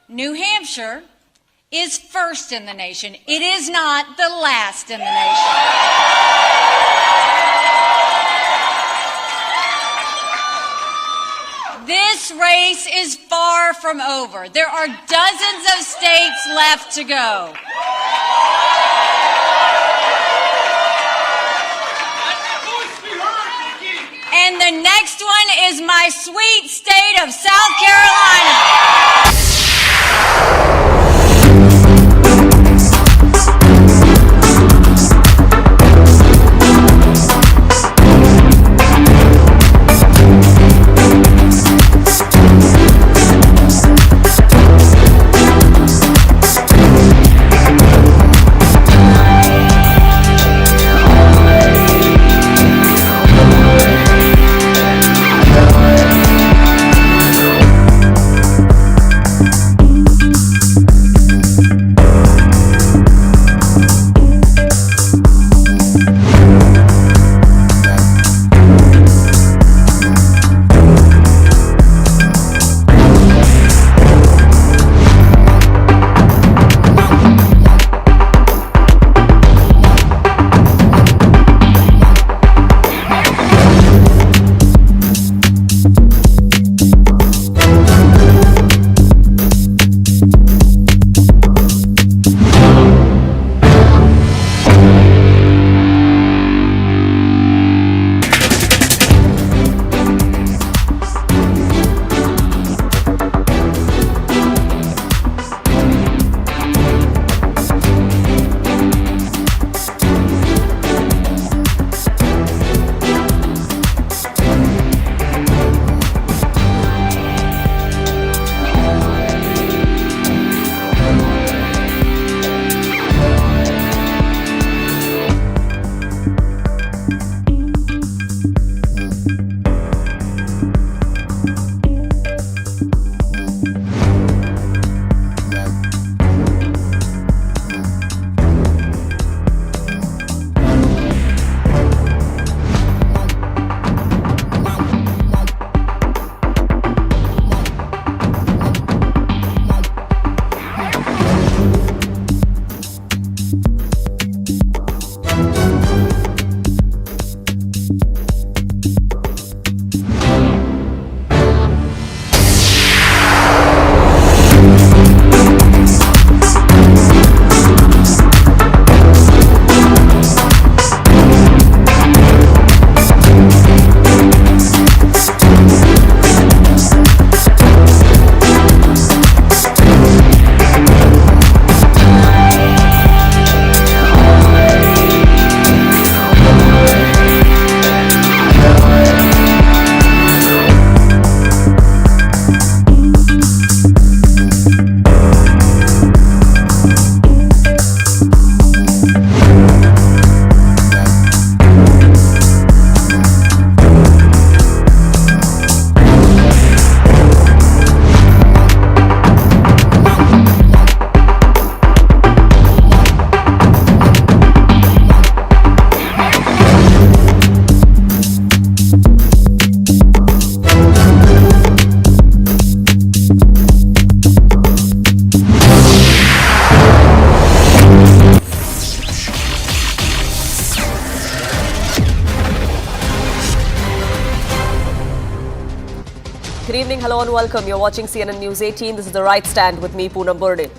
New Hampshire is first in the nation. It is not the last in the nation. This race is far from over. There are dozens of states left to go. And the next one is my sweet state of South Carolina. Good evening, hello and welcome. You're watching CNN News 18. This is The Right Stand with me, Poonam Burde.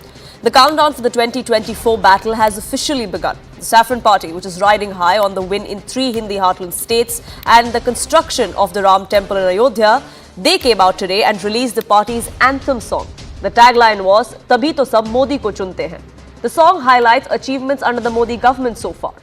The countdown for the 2024 battle has officially begun. The Saffron Party, which is riding high on the win in 3 Hindi heartland states and the construction of the Ram Temple in Ayodhya, they came out today and released the party's anthem song. The tagline was, "Tabhi to sab Modi ko chunte hain." The song highlights achievements under the Modi government so far.